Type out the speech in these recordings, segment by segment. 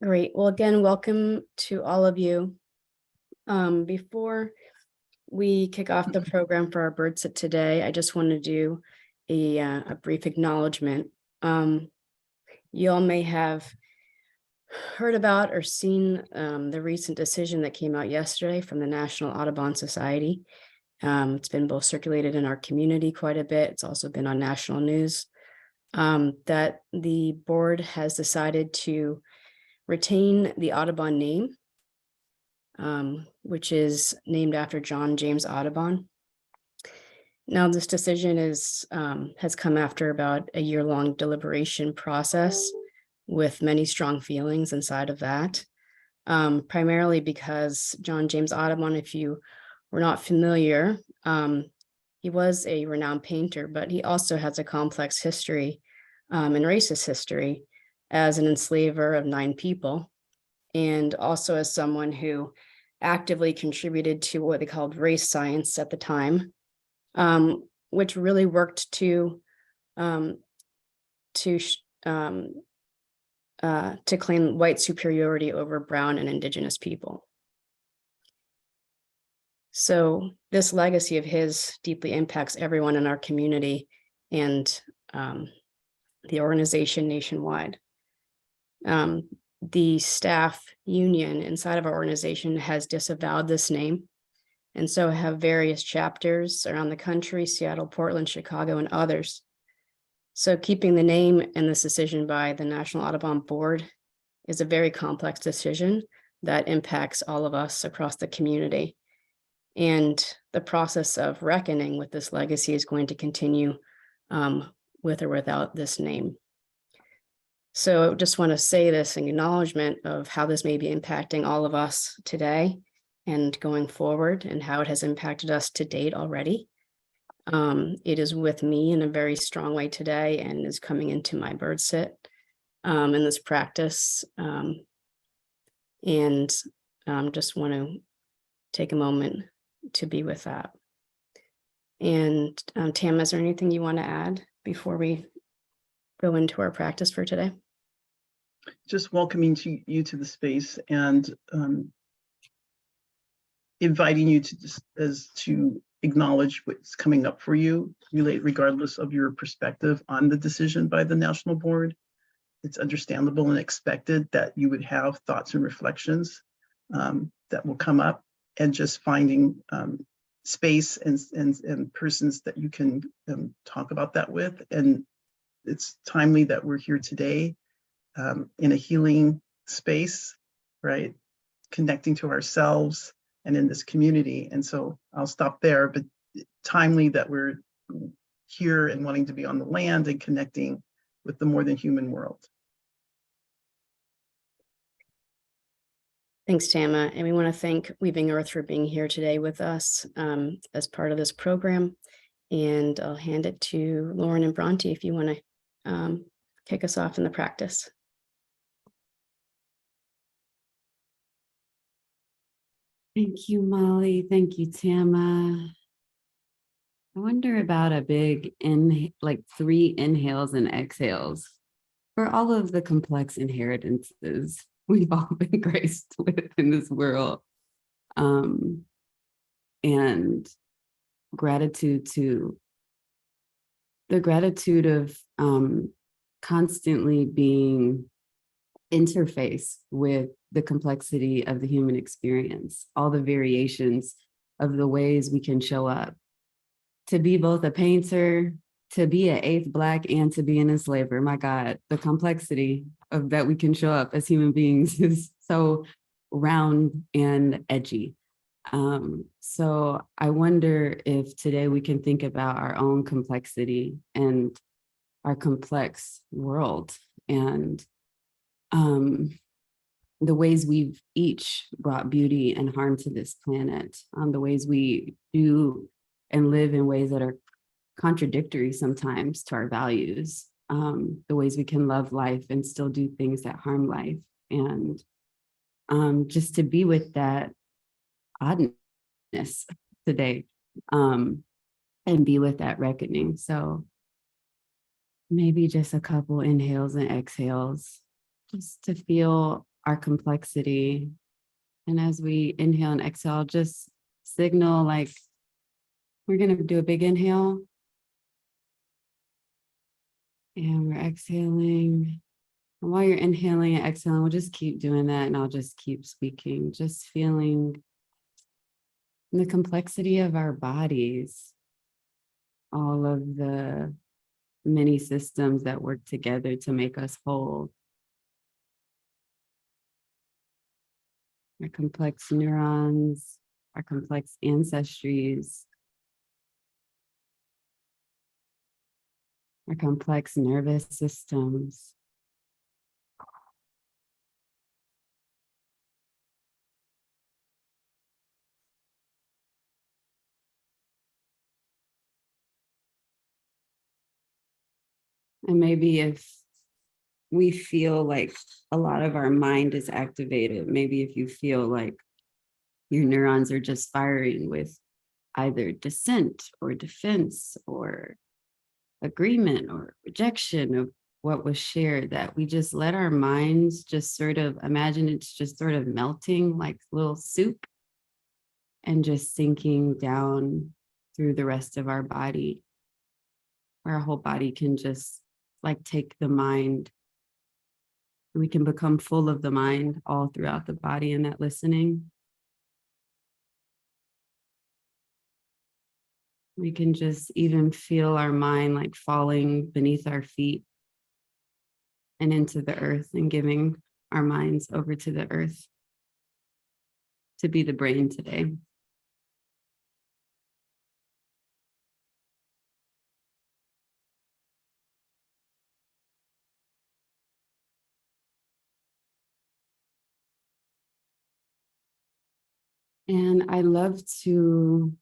Great. Well, again, welcome to all of you. Before we kick off the program for our bird sit today, I just want to do a brief acknowledgement. You all may have heard about or seen the recent decision that came out yesterday from the National Audubon Society. It's been both circulated in our community quite a bit. It's also been on national news, that the board has decided to retain the Audubon name, which is named after John James Audubon. Now, this decision has come after about a year-long deliberation process with many strong feelings inside of that, primarily because John James Audubon, if you were not familiar, he was a renowned painter, but he also has a complex history and racist history as an enslaver of 9 people, and also as someone who actively contributed to what they called race science at the time, which really worked to claim white superiority over brown and indigenous people. So this legacy of his deeply impacts everyone in our community and the organization nationwide. The staff union inside of our organization has disavowed this name, and so have various chapters around the country, Seattle, Portland, Chicago, and others. So keeping the name and this decision by the National Audubon Board is a very complex decision that impacts all of us across the community. And the process of reckoning with this legacy is going to continue with or without this name. So I just want to say this in acknowledgement of how this may be impacting all of us today and going forward, and how it has impacted us to date already. It is with me in a very strong way today and is coming into my bird sit in this practice. And just want to take a moment to be with that. And Tam, is there anything you want to add before we go into our practice for today? Just welcoming you to the space and inviting you to acknowledge what's coming up for you, regardless of your perspective on the decision by the National Board. It's understandable and expected that you would have thoughts and reflections that will come up, and just finding space and persons that you can talk about that with. And it's timely that we're here today in a healing space, right? Connecting to ourselves and in this community. And so I'll stop there, but timely that we're here and wanting to be on the land and connecting with the more than human world. Thanks, Tama. And we want to thank Weaving Earth for being here today with us as part of this program. And I'll hand it to Lauren and Brontë if you want to kick us off in the practice. Thank you, Molly. Thank you, Tama. I wonder about a big like 3 inhales and exhales for all of the complex inheritances we've all been graced with in this world. And gratitude to the gratitude of constantly being interfaced with the complexity of the human experience, all the variations of the ways we can show up, to be both a painter, to be an 8th Black, and to be an enslaver. My God, the complexity of that we can show up as human beings is so round and edgy. So I wonder if today we can think about our own complexity and our complex world, and the ways we've each brought beauty and harm to this planet, the ways we do and live in ways that are contradictory sometimes to our values, the ways we can love life and still do things that harm life, and just to be with that oddness today, and be with that reckoning. So maybe just a couple inhales and exhales, just to feel our complexity. And as we inhale and exhale, just signal like we're going to do a big inhale. And we're exhaling. And while you're inhaling and exhaling, we'll just keep doing that. And I'll just keep speaking, just feeling the complexity of our bodies, all of the many systems that work together to make us whole. Our complex neurons, our complex ancestries, our complex nervous systems. And maybe if we feel like a lot of our mind is activated, maybe if you feel like your neurons are just firing with either dissent or defense or agreement or rejection of what was shared, that we just let our minds just sort of imagine it's just sort of melting like little soup and just sinking down through the rest of our body, where our whole body can just like take the mind. We can become full of the mind all throughout the body in that listening. We can just even feel our mind like falling beneath our feet and into the earth, and giving our minds over to the earth to be the brain today. And I love to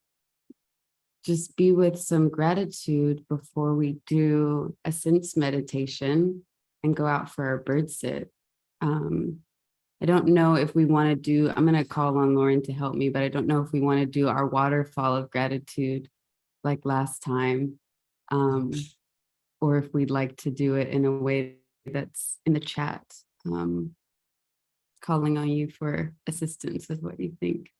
just be with some gratitude before we do a sense meditation and go out for our bird sit. I don't know if we want to do, I'm going to call on Lauren to help me, but I don't know if we want to do our waterfall of gratitude like last time, or if we'd like to do it in a way that's in the chat. Calling on you for assistance with what you think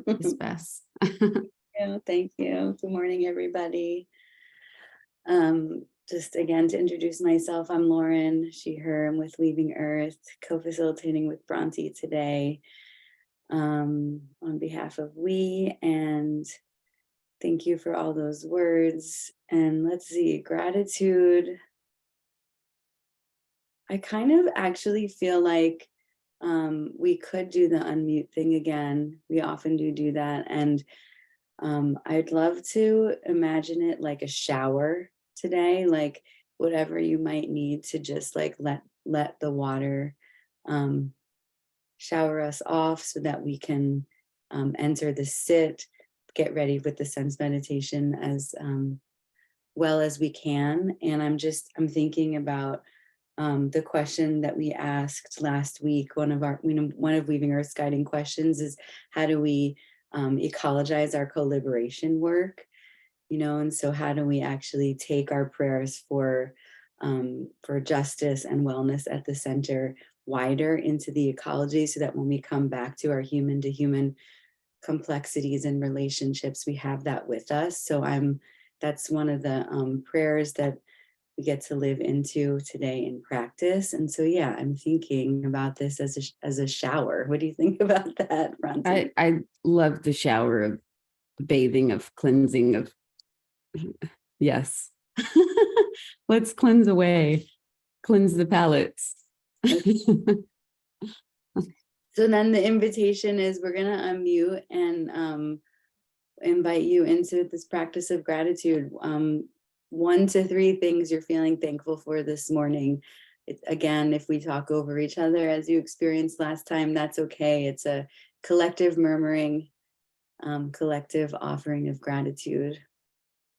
is best. Yeah, thank you. Good morning, everybody. Just again to introduce myself, I'm Lauren, she, her. I'm with Leaving Earth, co-facilitating with Brontë today on behalf of we, and thank you for all those words. And let's see, gratitude. I kind of actually feel like we could do the unmute thing again. We often do that, and I'd love to imagine it like a shower today, like whatever you might need to just like let the water shower us off so that we can enter the sit, get ready with the sense meditation as well as we can. And I'm thinking about the question that we asked last week. One of Leaving Earth's guiding questions is, how do we ecologize our co-liberation work, and so how do we actually take our prayers for justice and wellness at the center wider into the ecology, so that when we come back to our human to human complexities and relationships, we have that with us. So that's one of the prayers that we get to live into today in practice. And so, yeah, I'm thinking about this as a shower. What do you think about that, Brontë? I love the shower of bathing, of cleansing, of yes. Let's cleanse away, cleanse the palates. So then the invitation is, we're going to unmute and invite you into this practice of gratitude. 1 to 3 things you're feeling thankful for this morning. Again, if we talk over each other as you experienced last time, that's okay. It's a collective murmuring, collective offering of gratitude.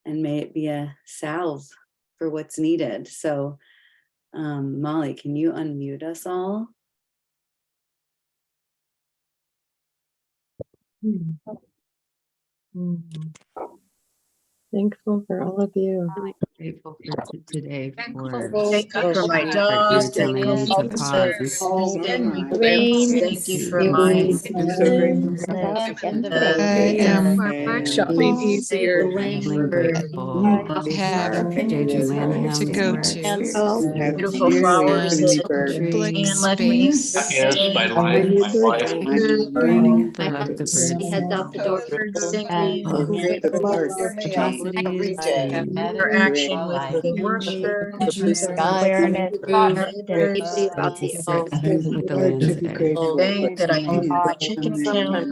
And may it be a salve for what's needed. So, Molly, can you unmute us all? Thankful for all of you. Really grateful for today for Thankful for my our dog. telling Thankful us for to pause and the Rain. Thank you for see. my I'm so grateful for and that. I am Shopping easier. Feeling grateful had Jeju to Lanham's go work. to beautiful flowers and that blank Ian let me space. stay My in life, with. my wife. Reading the He birds' heads out the door. Thank you for atrocities and your action with the worker. Awareness. and to sit with the land today. Day that I can do my chicken salad.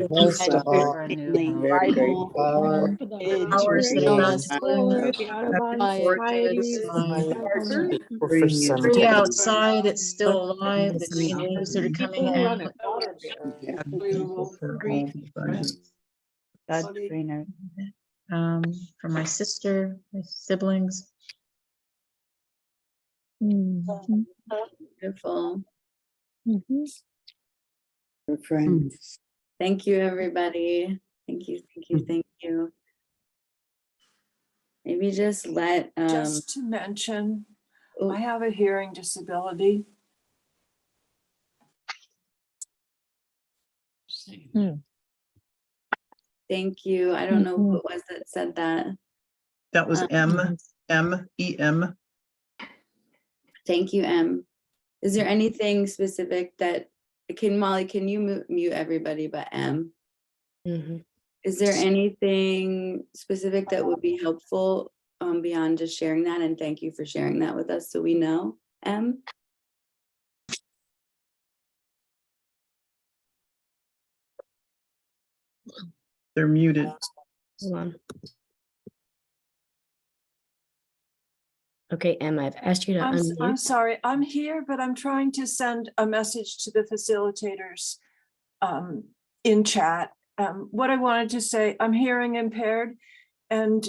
Most of all, Flowers that are about to bloom. the Audubon Gorgeous. Society, My partner. tree outside, it's still alive. The green leaves that are coming out. For all the abundance. For my sister, my siblings. Beautiful. Mm. Thank you, everybody. Thank you, thank you, thank you. Maybe just let, Just to mention, oh, I have a hearing disability. thank you. I don't know who it was that said that. That was M-E-M. Thank you, Em. Is there anything specific that, Molly, can you mute everybody but Em? Mhm. Is there anything specific that would be helpful beyond just sharing that? And thank you for sharing that with us so we know, Em. They're muted. Hold on. Okay, Emma, I've asked you to I'm unmute. sorry, I'm here, but I'm trying to send a message to the facilitators in chat. What I wanted to say, I'm hearing impaired, and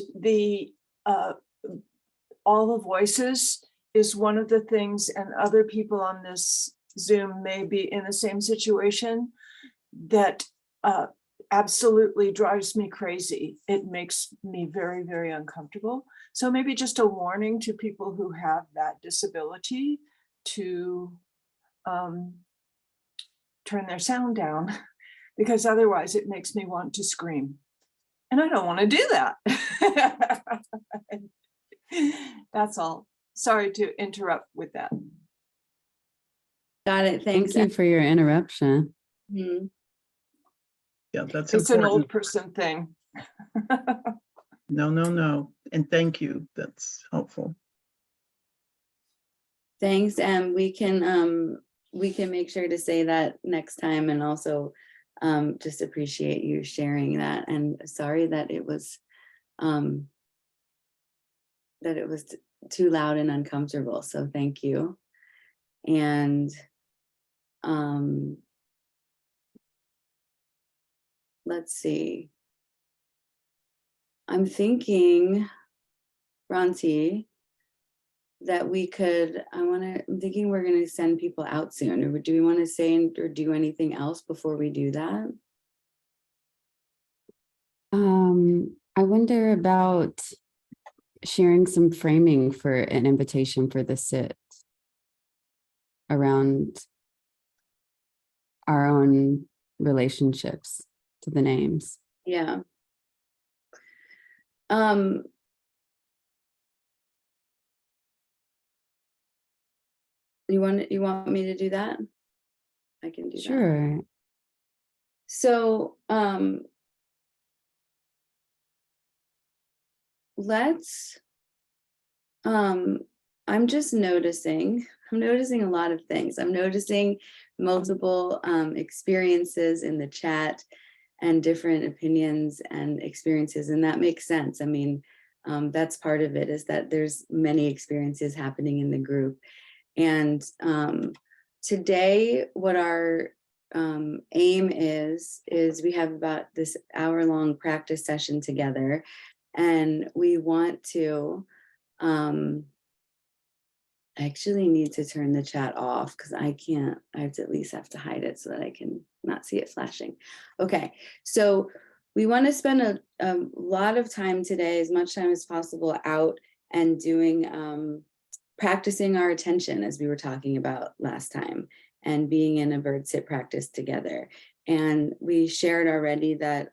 all the voices is one of the things, and other people on this Zoom may be in the same situation, that absolutely drives me crazy. It makes me very, very uncomfortable. So maybe just a warning to people who have that disability to turn their sound down, because otherwise it makes me want to scream. And I don't want to do that. That's all. Sorry to interrupt with that. Got it, thanks. Thank you for your interruption. Mhm. Yeah, that's It's an old important. person thing. No. And thank you. That's helpful. Thanks, and we can make sure to say that next time, and also just appreciate you sharing that, and sorry that it was too loud and uncomfortable, so thank you. And let's see, I'm thinking, Brontë, that I'm thinking we're going to send people out soon, or do we want to say or do anything else before we do that? I wonder about sharing some framing for an invitation for the sit around our own relationships to the names. Yeah. You want me to do that? I can do that. Sure. So I'm just noticing a lot of things. I'm noticing multiple experiences in the chat and different opinions and experiences, and that makes sense. I mean, that's part of it, is that there's many experiences happening in the group. And today, what our aim is we have about this hour-long practice session together, and we want to, I actually need to turn the chat off because I at least have to hide it so that I can not see it flashing. Okay, so we want to spend a lot of time today, as much time as possible, out and doing practicing our attention, as we were talking about last time, and being in a bird sit practice together. And we shared already that,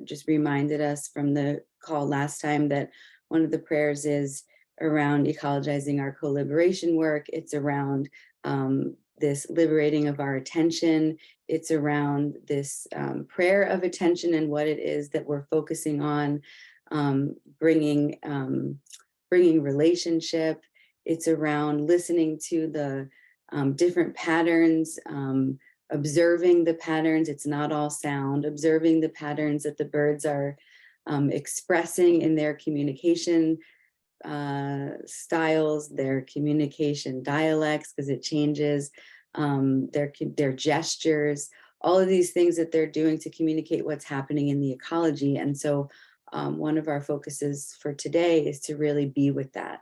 just reminded us from the call last time, that one of the prayers is around ecologizing our co-liberation work. It's around this liberating of our attention. It's around this prayer of attention and what it is that we're focusing on, bringing relationship. It's around listening to the different patterns, observing the patterns. It's not all sound, observing the patterns that the birds are expressing in their communication styles, their communication dialects, because it changes, their gestures, all of these things that they're doing to communicate what's happening in the ecology. And so one of our focuses for today is to really be with that.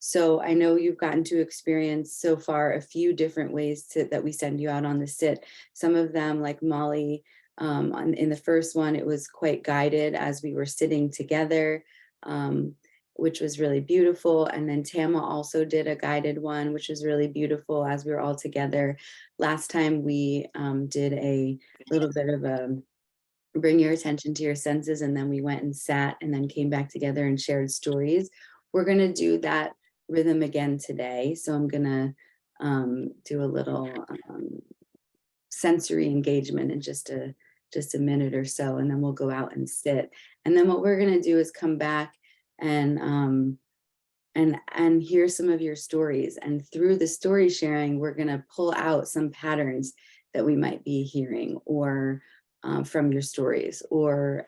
So I know you've gotten to experience so far a few different ways that we send you out on the sit. Some of them, like Molly, in the first one, it was quite guided as we were sitting together, which was really beautiful. And then Tama also did a guided one, which was really beautiful as we were all together. Last time we did a little bit of a bring your attention to your senses, and then we went and sat and then came back together and shared stories. We're going to do that rhythm again today. So I'm going to do a little sensory engagement in just a minute or so, and then we'll go out and sit. And then what we're going to do is come back and hear some of your stories. And through the story sharing, we're going to pull out some patterns that we might be hearing, or from your stories, or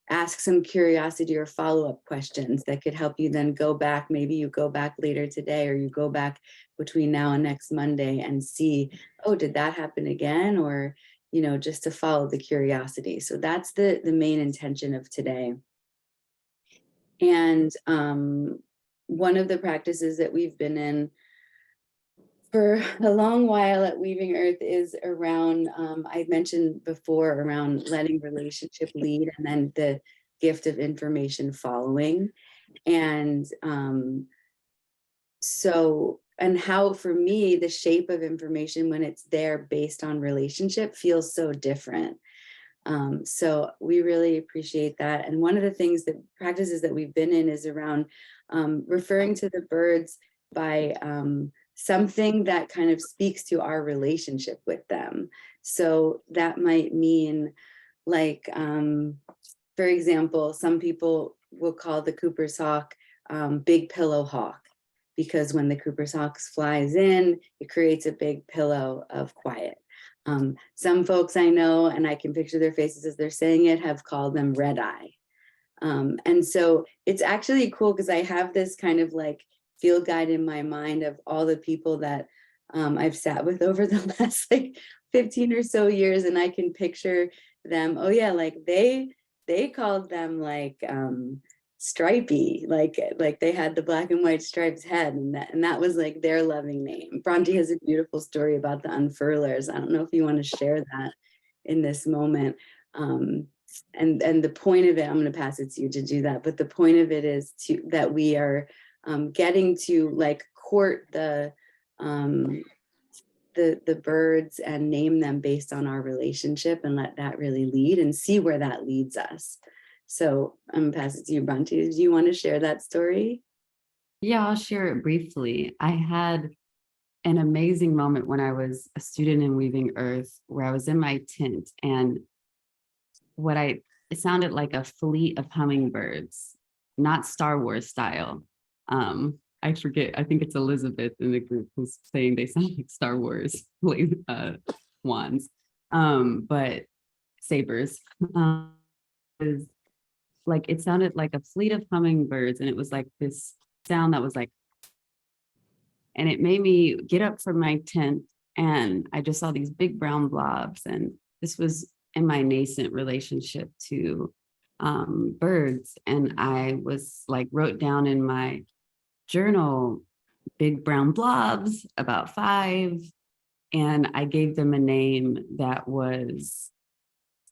ask some curiosity or follow-up questions that could help you then go back. Maybe you go back later today, or you go back between now and next Monday and see, oh, did that happen again? Or, you know, just to follow the curiosity. So that's the main intention of today. And one of the practices that we've been in for a long while at Weaving Earth is around, I mentioned before, around letting relationship lead, and then the gift of information following. And and how, for me, the shape of information when it's there based on relationship feels so different. So we really appreciate that. And one of the practices that we've been in is around referring to the birds by something that kind of speaks to our relationship with them. So that might mean, like, for example, some people will call the Cooper's hawk big pillow hawk, because when the Cooper's hawk flies in, it creates a big pillow of quiet. Some folks I know, and I can picture their faces as they're saying it, have called them red eye. And so it's actually cool, because I have this kind of like field guide in my mind of all the people that I've sat with over the last like 15 or so years, and I can picture them. Oh yeah, like they called them like stripey, like they had the black and white striped head, and that was like their loving name. Brontë has a beautiful story about the unfurlers. I don't know if you want to share that in this moment. And the point of it, I'm going to pass it to you to do that, but the point of it is that we are getting to like court the birds and name them based on our relationship, and let that really lead and see where that leads us. So I'm gonna pass it to you, Brontë. Do you want to share that story? Yeah, I'll share it briefly. I had an amazing moment when I was a student in Weaving Earth, where I was in my tent, and it sounded like a fleet of hummingbirds, not Star Wars style. I forget, I think it's Elizabeth in the group who's saying they sound like Star Wars wands, but sabers. It sounded like a fleet of hummingbirds, and it was like this sound that was like, and it made me get up from my tent, and I just saw these big brown blobs. And this was in my nascent relationship to birds. And I was like, wrote down in my journal, big brown blobs, about 5. And I gave them a name that was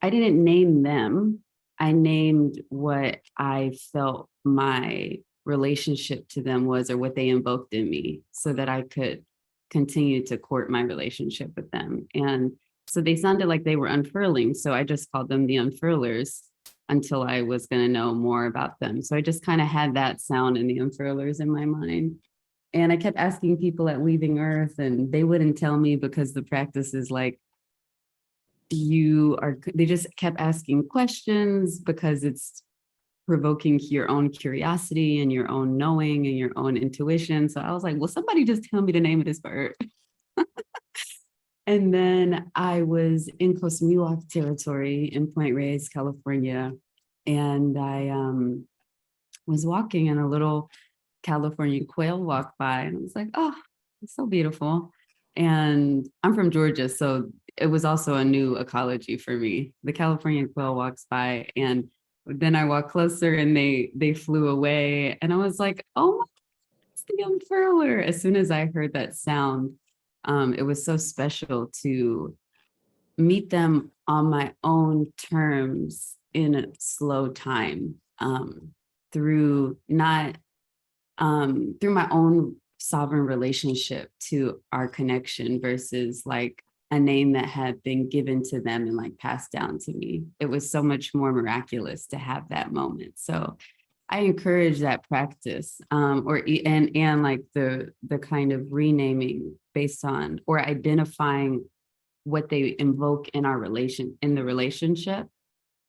I didn't name them. I named what I felt my relationship to them was, or what they invoked in me, so that I could continue to court my relationship with them. And so they sounded like they were unfurling. So I just called them the unfurlers until I was going to know more about them. So I just kind of had that sound in the unfurlers in my mind. And I kept asking people at Leaving Earth, and they wouldn't tell me because the practice is like, they just kept asking questions because it's provoking your own curiosity and your own knowing and your own intuition. So I was like, well, somebody just tell me the name of this bird. And then I was in Costa territory in Point Reyes, California. And I was walking and a little California quail walked by, and I was like, oh, it's so beautiful. And I'm from Georgia, so it was also a new ecology for me. The California quail walks by, and then I walked closer and they flew away. And I was like, oh, it's the unfurler. As soon as I heard that sound, it was so special to meet them on my own terms in a slow time, through not through my own sovereign relationship to our connection versus like a name that had been given to them and like passed down to me. It was so much more miraculous to have that moment. So I encourage that practice, and like the kind of renaming based on or identifying what they invoke in the relationship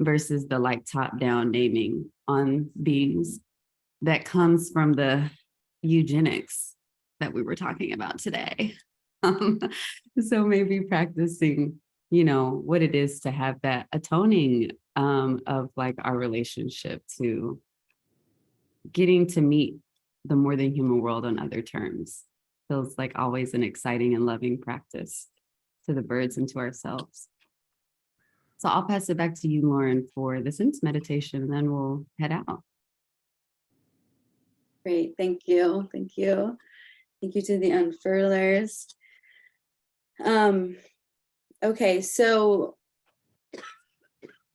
versus the like top down naming on beings that comes from the eugenics that we were talking about today. So maybe practicing, what it is to have that atoning of like our relationship to getting to meet the more than human world on other terms feels like always an exciting and loving practice to the birds and to ourselves. So I'll pass it back to you, Lauren, for the sense meditation, and then we'll head out. Great, thank you. Thank you. Thank you to the unfurlers. Okay, so I'm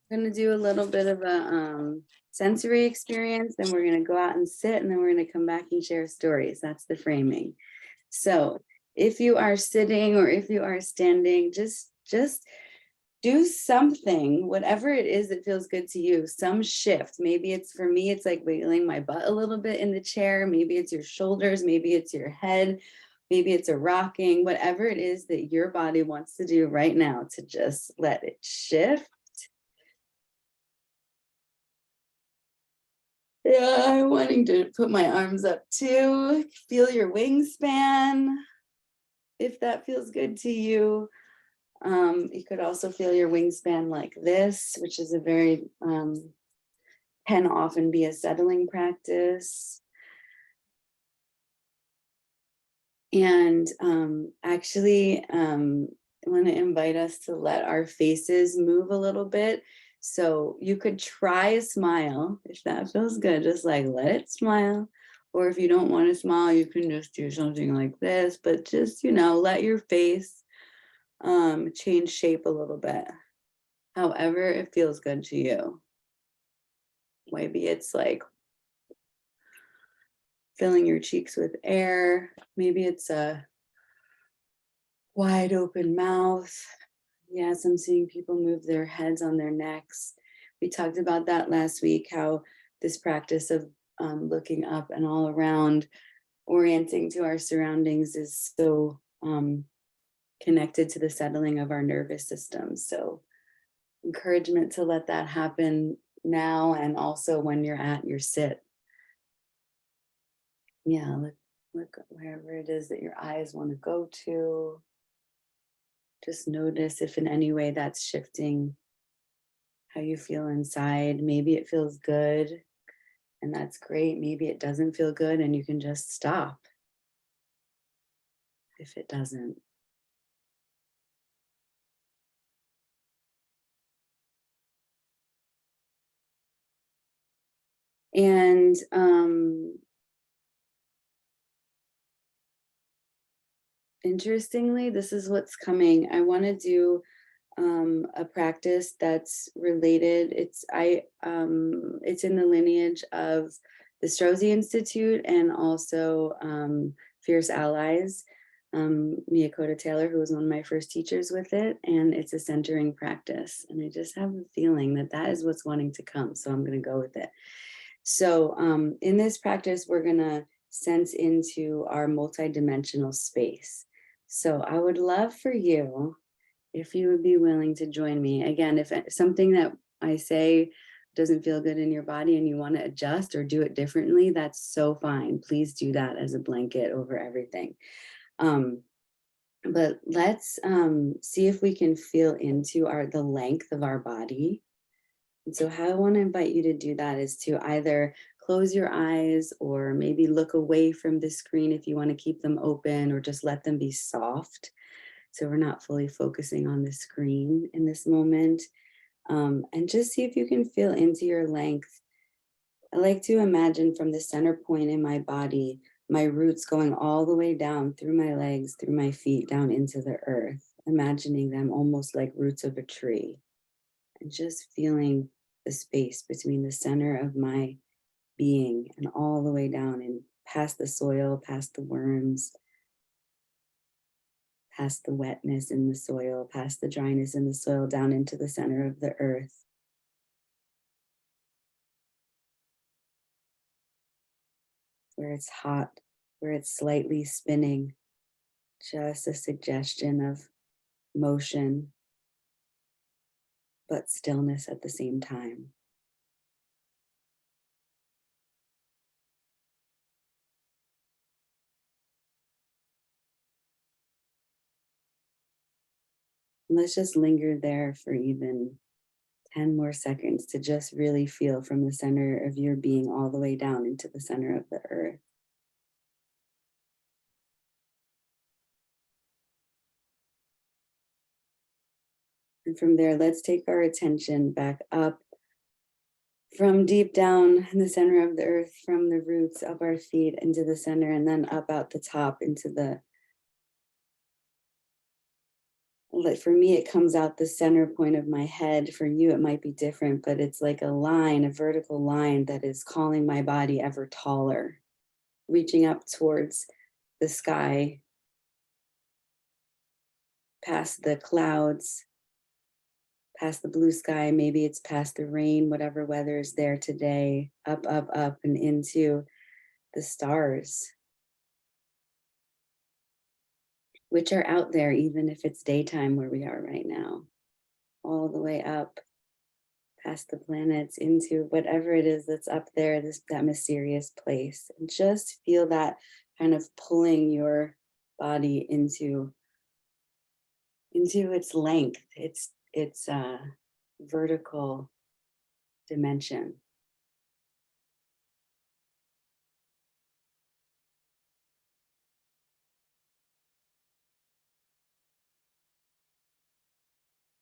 gonna do a little bit of a sensory experience, then we're gonna go out and sit, and then we're gonna come back and share stories. That's the framing. So if you are sitting or if you are standing, just do something, whatever it is that feels good to you, some shift. Maybe it's, for me, it's like wiggling my butt a little bit in the chair. Maybe it's your shoulders, maybe it's your head, maybe it's a rocking, whatever it is that your body wants to do right now, to just let it shift. Yeah, I'm wanting to put my arms up too. Feel your wingspan, if that feels good to you. You could also feel your wingspan like this, which is a very, can often be a settling practice. And actually, I want to invite us to let our faces move a little bit. So you could try a smile, if that feels good, just like let it smile. Or if you don't want to smile, you can just do something like this, but just, let your face change shape a little bit, however it feels good to you. Maybe it's like filling your cheeks with air. Maybe it's a wide open mouth. Yes, I'm seeing people move their heads on their necks. We talked about that last week, how this practice of looking up and all around, orienting to our surroundings is so connected to the settling of our nervous system. So encouragement to let that happen now, and also when you're at your sit. Yeah, look wherever it is that your eyes want to go to. Just notice if in any way that's shifting how you feel inside. Maybe it feels good, and that's great. Maybe it doesn't feel good, and you can just stop if it doesn't. And interestingly, this is what's coming. I want to do a practice that's related. It's in the lineage of the Strozzi Institute and also Fierce Allies. Miyakota Taylor, who was one of my first teachers with it, and it's a centering practice. And I just have a feeling that that is what's wanting to come. So I'm going to go with it. So in this practice, we're going to sense into our multidimensional space. So I would love for you, if you would be willing to join me. Again, if something that I say doesn't feel good in your body and you want to adjust or do it differently, that's so fine. Please do that as a blanket over everything. But let's see if we can feel into the length of our body. And so how I want to invite you to do that is to either close your eyes or maybe look away from the screen if you want to keep them open, or just let them be soft. So we're not fully focusing on the screen in this moment. And just see if you can feel into your length. I like to imagine from the center point in my body, my roots going all the way down through my legs, through my feet, down into the earth, imagining them almost like roots of a tree, and just feeling the space between the center of my being and all the way down and past the soil, past the worms, past the wetness in the soil, past the dryness in the soil, down into the center of the earth. Where it's hot, where it's slightly spinning, just a suggestion of motion, but stillness at the same time. Let's just linger there for even 10 more seconds to just really feel from the center of your being all the way down into the center of the earth. And from there, let's take our attention back up from deep down in the center of the earth, from the roots of our feet into the center, and then up out the top into the, like for me, it comes out the center point of my head. For you, it might be different, but it's like a line, a vertical line that is calling my body ever taller, reaching up towards the sky, past the clouds, past the blue sky, maybe it's past the rain, whatever weather is there today, up, up, up, and into the stars, which are out there, even if it's daytime where we are right now, all the way up, past the planets, into whatever it is that's up there, that mysterious place. And just feel that kind of pulling your body into its length, its vertical dimension.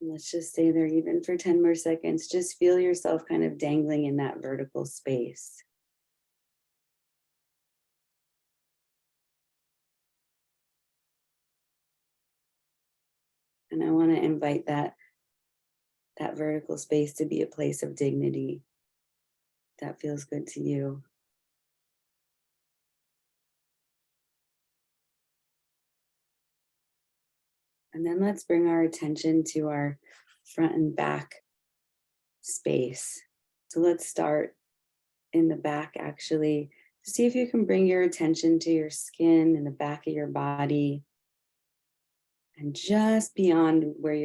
Let's just stay there even for 10 more seconds. Just feel yourself kind of dangling in that vertical space. And I want to invite that vertical space to be a place of dignity that feels good to you. And then let's bring our attention to our front and back space. So let's start in the back, actually. See if you can bring your attention to your skin in the back of your body, and just beyond where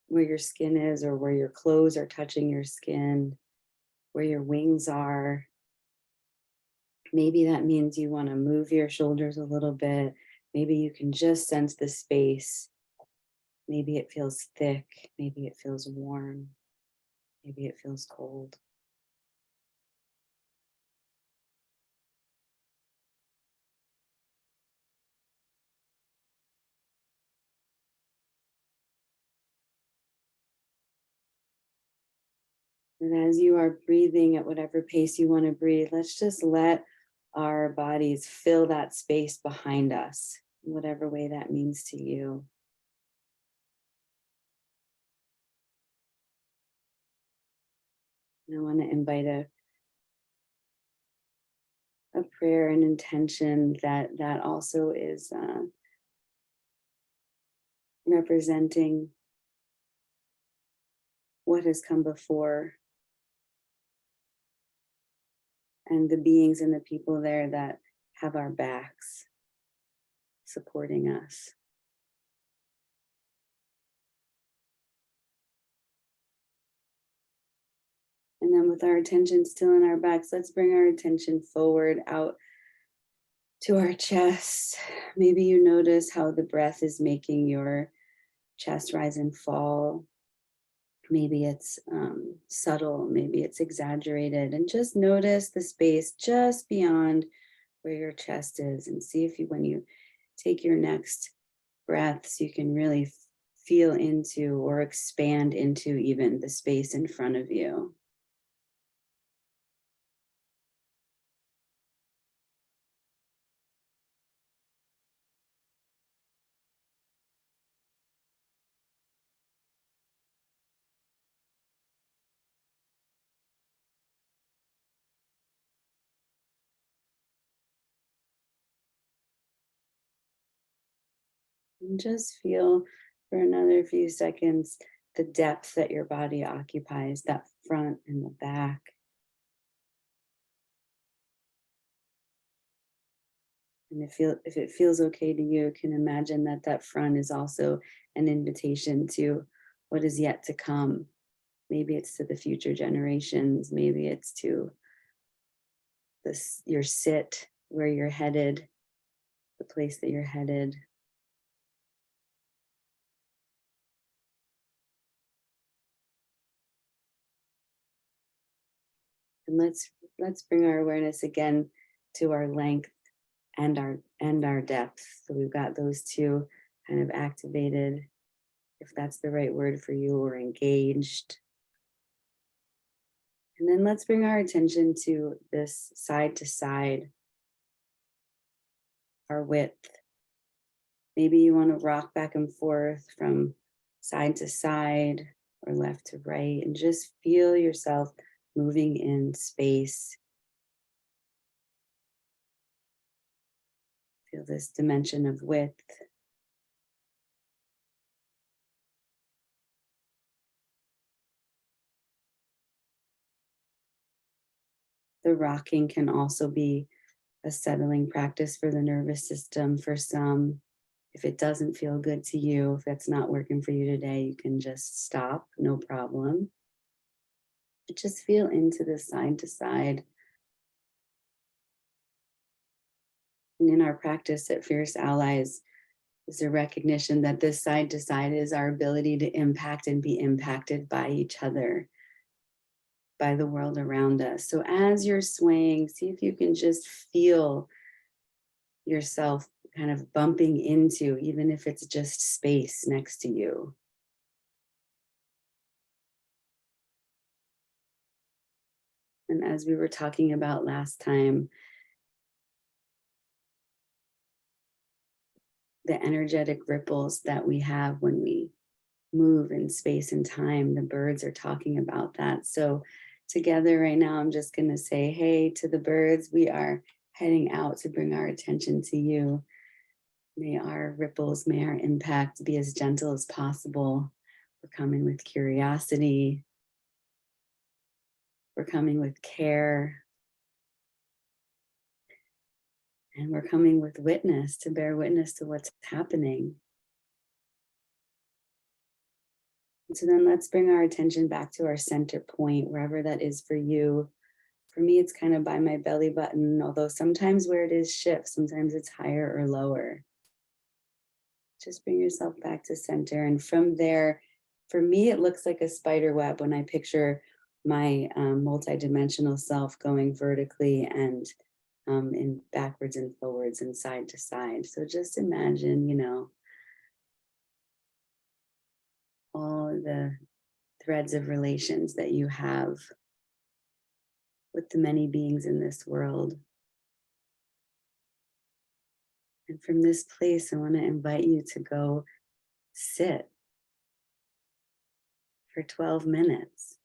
your skin is, or where your clothes are touching your skin, where your wings are. Maybe that means you want to move your shoulders a little bit. Maybe you can just sense the space. Maybe it feels thick. Maybe it feels warm. Maybe it feels cold. And as you are breathing at whatever pace you want to breathe, let's just let our bodies fill that space behind us, in whatever way that means to you. I want to invite a prayer and intention that also is representing what has come before and the beings and the people there that have our backs supporting us. And then with our attention still in our backs, let's bring our attention forward out to our chest. Maybe you notice how the breath is making your chest rise and fall. Maybe it's subtle, maybe it's exaggerated, and just notice the space just beyond where your chest is, and see if you, when you take your next breaths, you can really feel into or expand into even the space in front of you. And just feel for another few seconds the depth that your body occupies, that front and the back. And if it feels okay to you, can imagine that that front is also an invitation to what is yet to come. Maybe it's to the future generations. Maybe it's to this, your sit, where you're headed, the place that you're headed. And let's bring our awareness again to our length and our depth. So we've got those two kind of activated, if that's the right word for you, or engaged. And then let's bring our attention to this side to side, our width. Maybe you want to rock back and forth from side to side or left to right, and just feel yourself moving in space. Feel this dimension of width. The rocking can also be a settling practice for the nervous system for some. If it doesn't feel good to you, if that's not working for you today, you can just stop, no problem. But just feel into the side to side. And in our practice at Fierce Allies, is a recognition that this side to side is our ability to impact and be impacted by each other, by the world around us. So as you're swaying, see if you can just feel yourself kind of bumping into, even if it's just space next to you. And as we were talking about last time, the energetic ripples that we have when we move in space and time, the birds are talking about that. So together right now, I'm just going to say, hey, to the birds, we are heading out to bring our attention to you. May our ripples, may our impact be as gentle as possible. We're coming with curiosity. We're coming with care. And we're coming with witness, to bear witness to what's happening. And so then let's bring our attention back to our center point, wherever that is for you. For me, it's kind of by my belly button, although sometimes where it is shifts, sometimes it's higher or lower. Just bring yourself back to center. And from there, for me, it looks like a spider web when I picture my multidimensional self going vertically and in backwards and forwards and side to side. So just imagine, all the threads of relations that you have with the many beings in this world. And from this place, I want to invite you to go sit for 12 minutes.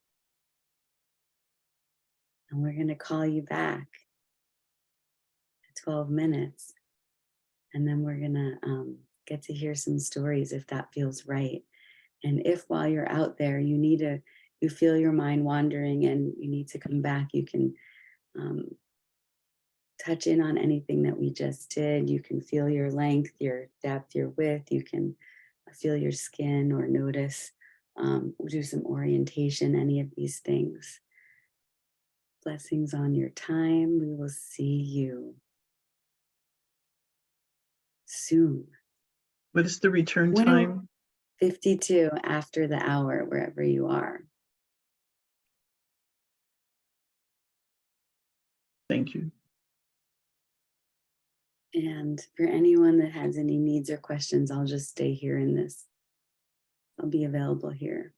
And we're going to call you back at 12 minutes. And then we're going to get to hear some stories if that feels right. And if while you're out there, you feel your mind wandering and you need to come back, you can touch in on anything that we just did. You can feel your length, your depth, your width. You can feel your skin or notice, do some orientation, any of these things. Blessings on your time. We will see you soon. What is the return When- time? 52 after the hour, wherever you are. Thank you. And for anyone that has any needs or questions, I'll just stay here in this. I'll be available here.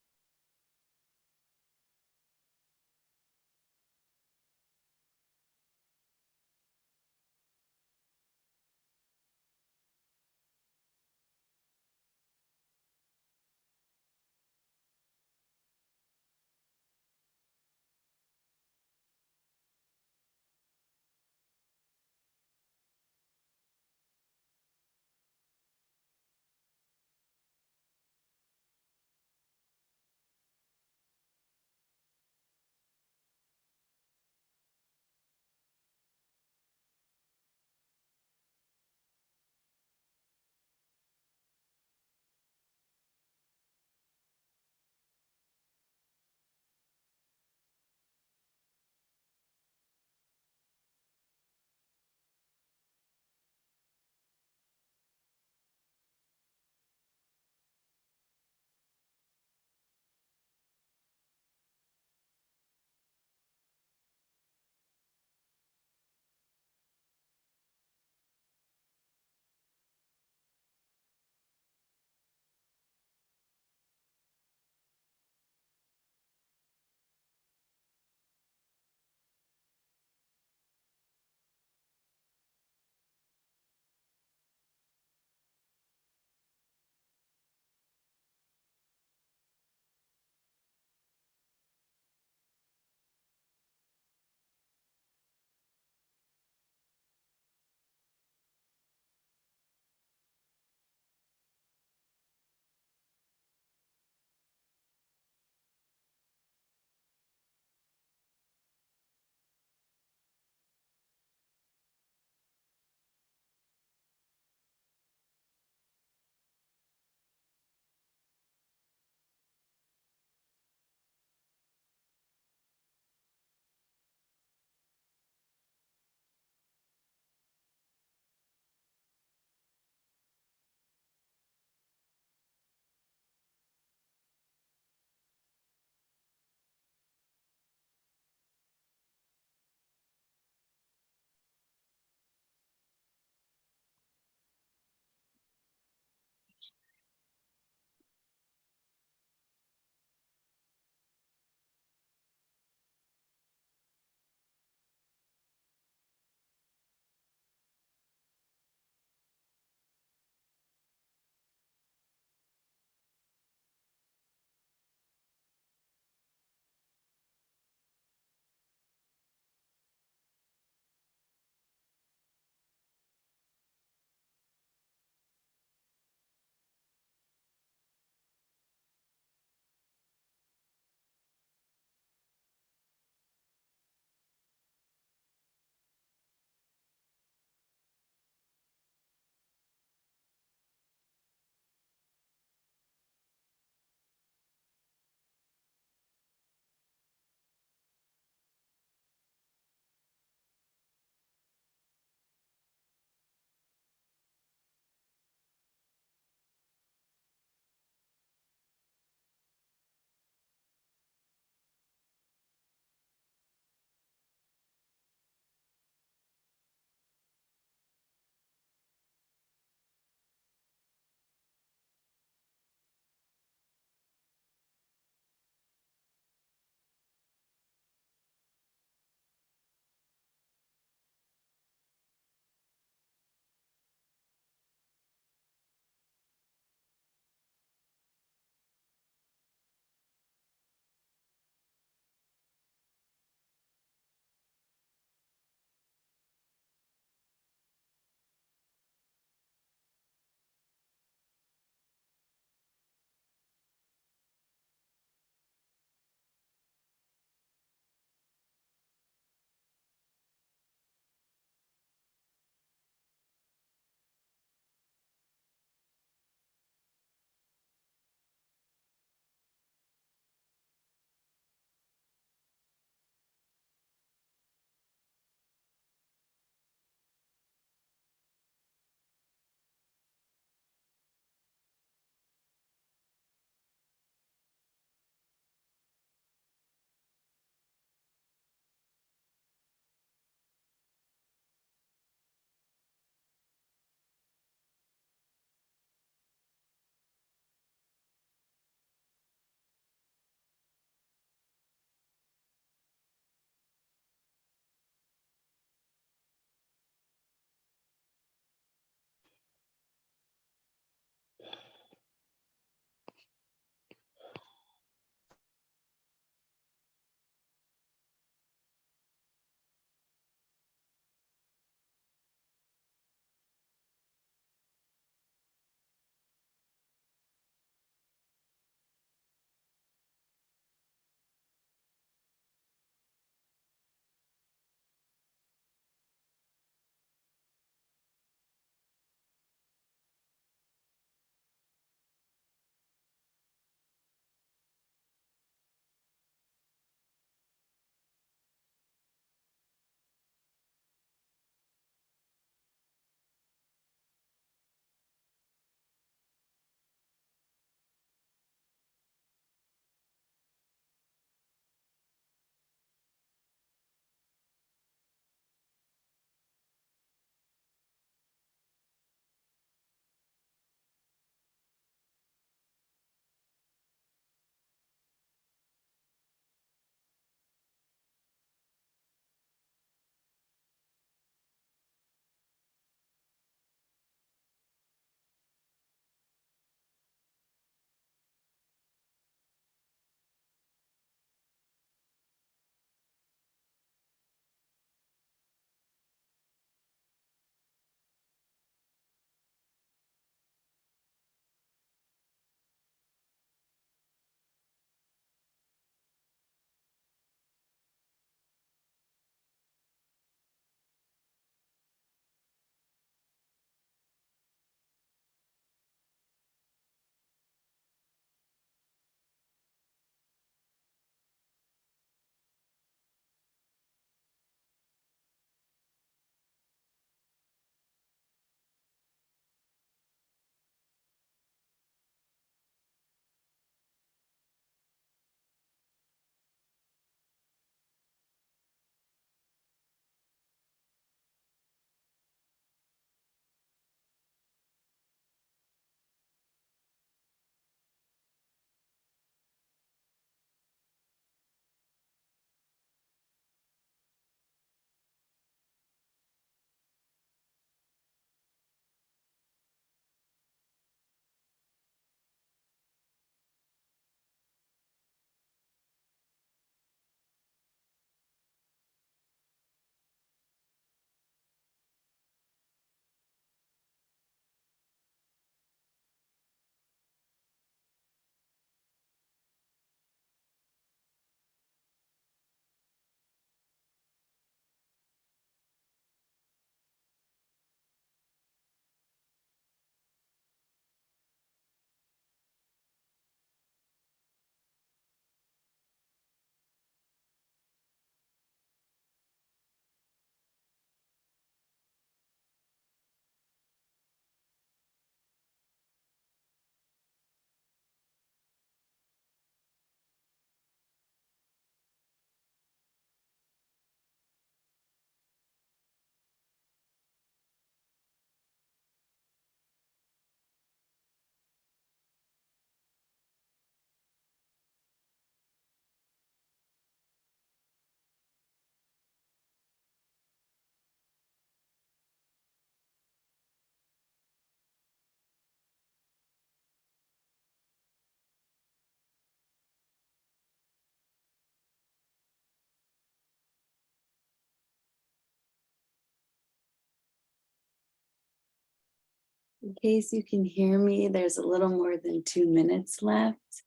In case you can hear me, there's a little more than 2 minutes left.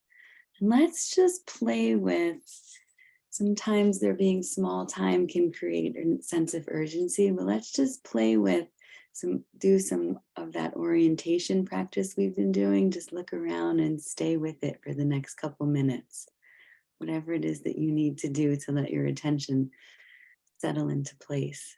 And let's just play with, sometimes there being small time can create a sense of urgency, but let's just play with do some of that orientation practice we've been doing. Just look around and stay with it for the next couple minutes. Whatever it is that you need to do to let your attention settle into place.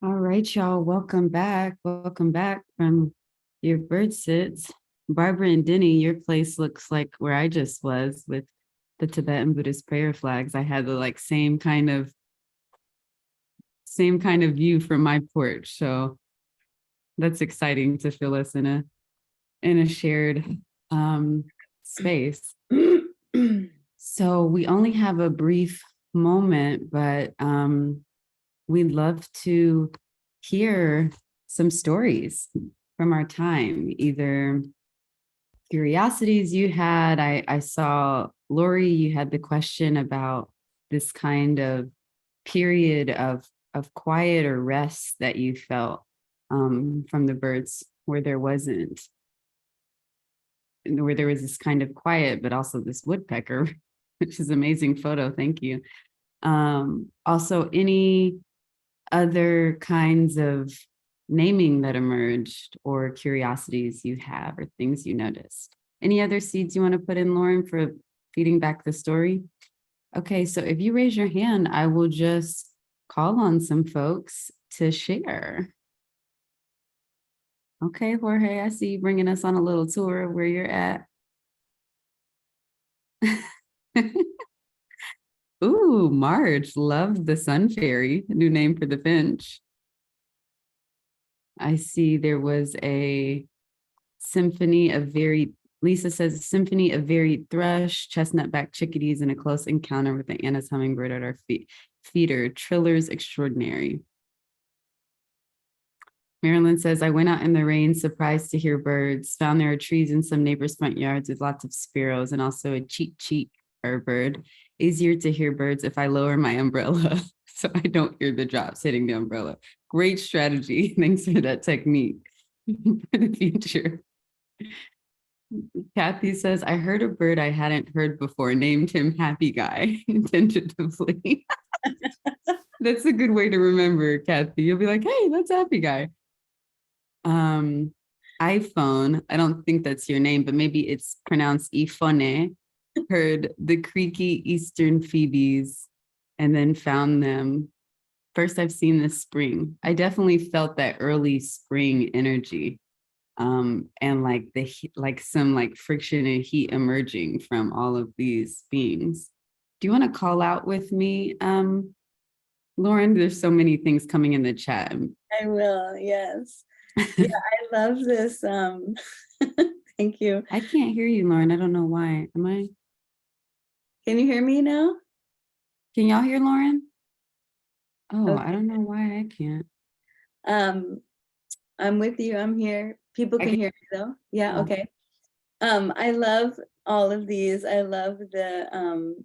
All right, y'all, welcome back. Welcome back from your bird sits. Barbara and Denny, your place looks like where I just was with the Tibetan Buddhist prayer flags. I had the like same kind of view from my porch. So that's exciting to feel us in a shared space. So we only have a brief moment, but we'd love to hear some stories from our time, either curiosities you had. I saw, Lori, you had the question about this kind of period of quiet or rest that you felt from the birds where there was this kind of quiet, but also this woodpecker, which is an amazing photo. Thank you. Also, any other kinds of naming that emerged or curiosities you have or things you noticed? Any other seeds you want to put in, Lauren, for feeding back the story? Okay, so if you raise your hand, I will just call on some folks to share. Okay, Jorge, I see you bringing us on a little tour of where you're at. Ooh, Marge, love the sun fairy, new name for the finch. I see there was a symphony of varied, Lisa says, a symphony of varied thrush, chestnut-backed chickadees, and a close encounter with the Anna's hummingbird at our feeder, trillers extraordinary. Marilyn says, I went out in the rain, surprised to hear birds, found there are trees in some neighbors' front yards with lots of sparrows and also a cheat or bird. Easier to hear birds if I lower my umbrella so I don't hear the drops hitting the umbrella. Great strategy. Thanks for that technique for the future. Kathy says, I heard a bird I hadn't heard before, named him Happy Guy, tentatively. That's a good way to remember, Kathy. You'll be like, hey, that's Happy Guy. iPhone, I don't think that's your name, but maybe it's pronounced iPhone. Heard the creaky eastern phoebes and then found them. First, I've seen this spring. I definitely felt that early spring energy. And like the like some like friction and heat emerging from all of these beings. Do you want to call out with me, Lauren? There's so many things coming in the chat. I will, yes. Yeah, I love this. Thank you. I can't hear you, Lauren. I don't know why. Am I? Can you hear me now? Can y'all hear Lauren? Oh, Okay. I don't know why I can't. I'm with you. I'm here. People can hear me though. Yeah, Yeah. okay. I love all of these. I love the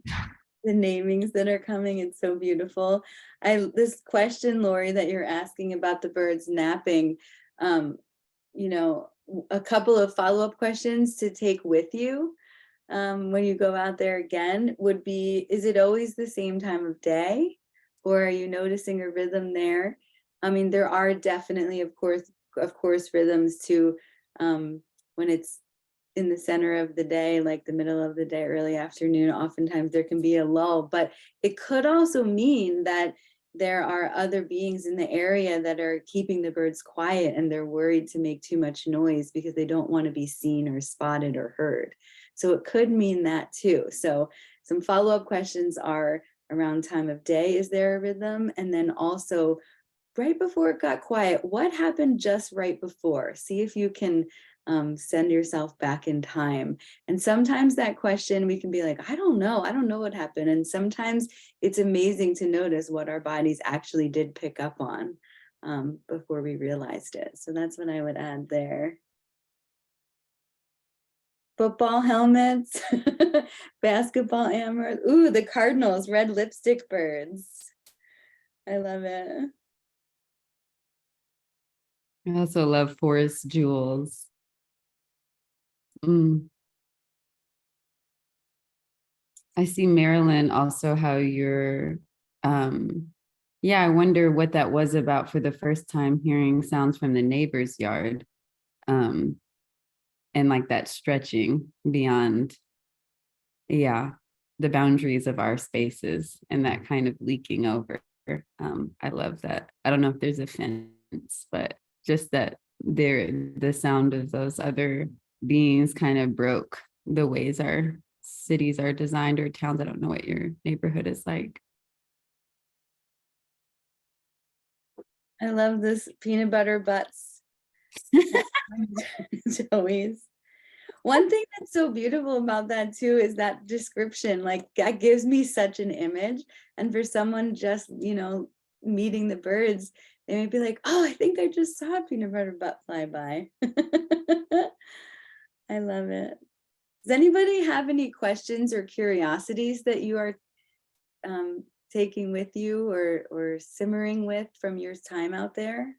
namings that are coming. It's so beautiful. This question, Lori, that you're asking about the birds napping, you know, a couple of follow-up questions to take with you when you go out there again would be, is it always the same time of day? Or are you noticing a rhythm there? I mean, there are definitely, of course, rhythms to when it's in the center of the day, like the middle of the day, early afternoon, oftentimes there can be a lull, but it could also mean that there are other beings in the area that are keeping the birds quiet and they're worried to make too much noise because they don't want to be seen or spotted or heard. So it could mean that too. So some follow-up questions are around time of day, is there a rhythm? And then also right before it got quiet, what happened just right before? See if you can send yourself back in time. And sometimes that question, we can be like, I don't know what happened. And sometimes it's amazing to notice what our bodies actually did pick up on before we realized it. So that's what I would add there. Football helmets, basketball hammers. Ooh, the Cardinals, red lipstick birds. I love it. I also love forest jewels. I see, Marilyn, also how you're, yeah, I wonder what that was about for the first time hearing sounds from the neighbor's yard. And like that stretching beyond, yeah, the boundaries of our spaces and that kind of leaking over. I love that. I don't know if there's a fence, but just that the sound of those other beings kind of broke the ways our cities are designed, or towns. I don't know what your neighborhood is like. I love this peanut butter butts. Joey's. One thing that's so beautiful about that too is that description, like that gives me such an image. And for someone just, you know, meeting the birds, they may be like, oh, I think I just saw a peanut butter butt fly by. I love it. Does anybody have any questions or curiosities that you are taking with you or simmering with from your time out there?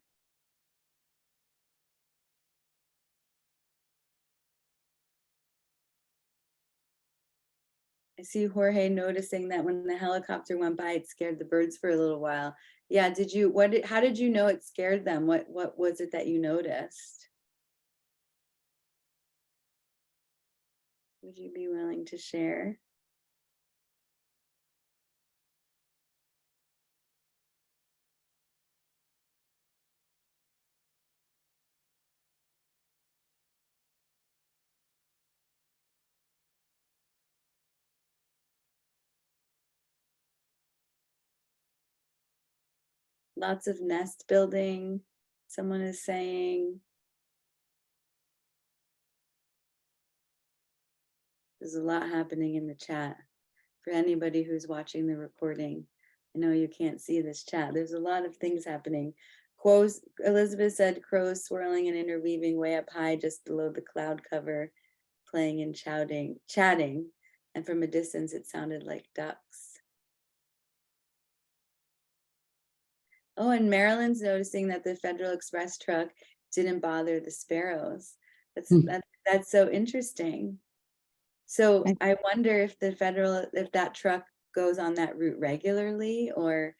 I see Jorge noticing that when the helicopter went by, it scared the birds for a little while. Yeah, how did you know it scared them? What was it that you noticed? Would you be willing to share? Lots of nest building, someone is saying. There's a lot happening in the chat. For anybody who's watching the recording, I know you can't see this chat. There's a lot of things happening. Quotes, Elizabeth said crows swirling and interweaving way up high just below the cloud cover, playing and chatting. And from a distance, it sounded like ducks. Oh, and Marilyn's noticing that the Federal Express truck didn't bother the sparrows. That's so interesting. So I wonder if if that truck goes on that route regularly, or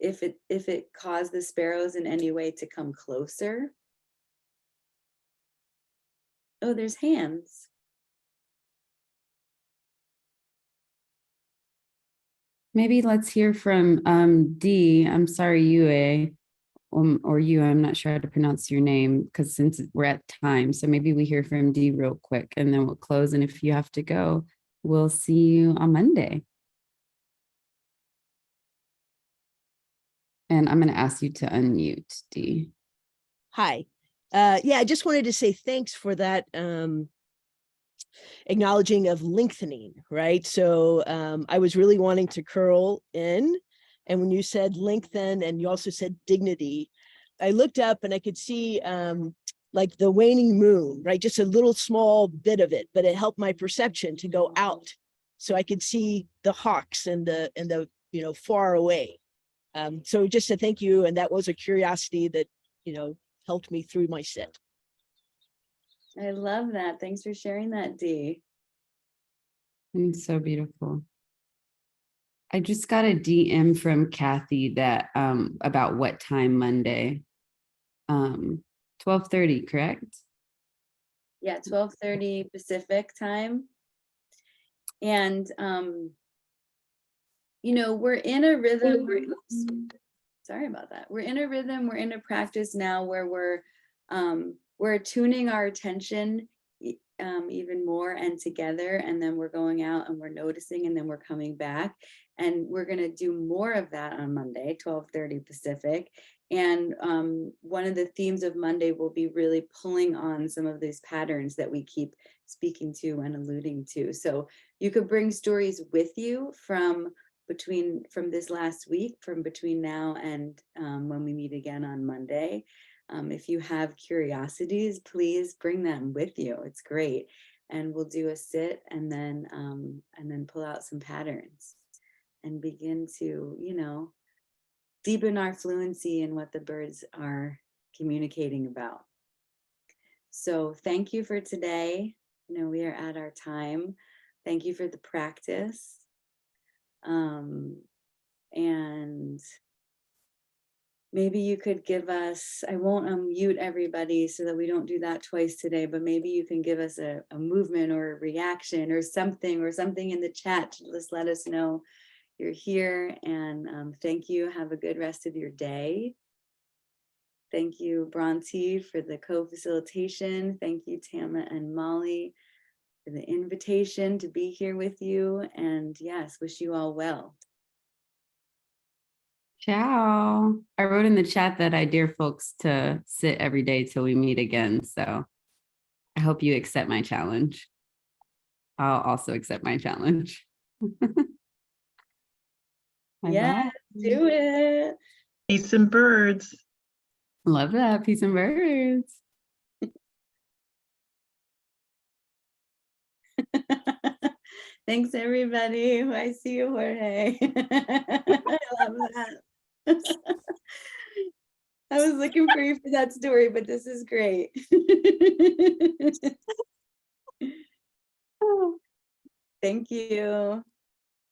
if it caused the sparrows in any way to come closer. Oh, there's hands. Maybe let's hear from D. I'm sorry, UA, or you. I'm not sure how to pronounce your name because since we're at time, so maybe we hear from D real quick and then we'll close. And if you have to go, we'll see you on Monday. And I'm going to ask you to unmute, D. Hi. Yeah, I just wanted to say thanks for that acknowledging of lengthening, right? So I was really wanting to curl in. And when you said lengthen and you also said dignity, I looked up and I could see like the waning moon, right? Just a little small bit of it, but it helped my perception to go out. So I could see the hawks and the far away. So just to thank you. And that was a curiosity that, helped me through my sit. I love that. Thanks for sharing that, Dee. It's so beautiful. I just got a DM from Kathy that about what time Monday. 12:30, correct? Yeah, 12:30 Pacific time. And we're in a rhythm. Sorry about that. We're in a rhythm, we're in a practice now where we're tuning our attention even more and together, and then we're going out and we're noticing, and then we're coming back, and we're going to do more of that on Monday, 12:30 Pacific. And one of the themes of Monday will be really pulling on some of these patterns that we keep speaking to and alluding to. So you could bring stories with you from this last week, from between now and when we meet again on Monday. If you have curiosities, please bring them with you. It's great. And we'll do a sit and then pull out some patterns and begin to, deepen our fluency in what the birds are communicating about. So thank you for today. We are at our time. Thank you for the practice. And maybe you could give us, I won't unmute everybody so that we don't do that twice today, but maybe you can give us a movement or a reaction or something in the chat to just let us know you're here. And thank you. Have a good rest of your day. Thank you, Brontë, for the co-facilitation. Thank you, Tama and Molly, for the invitation to be here with you. And yes, wish you all well. Ciao. I wrote in the chat that I dare folks to sit every day till we meet again. So I hope you accept my challenge. I'll also accept my challenge. Yeah, do it. Peace and birds. Love that. Peace and birds. Thanks, everybody. I see you, Jorge. I love that. I was looking for you for that story, but this is great. Thank you.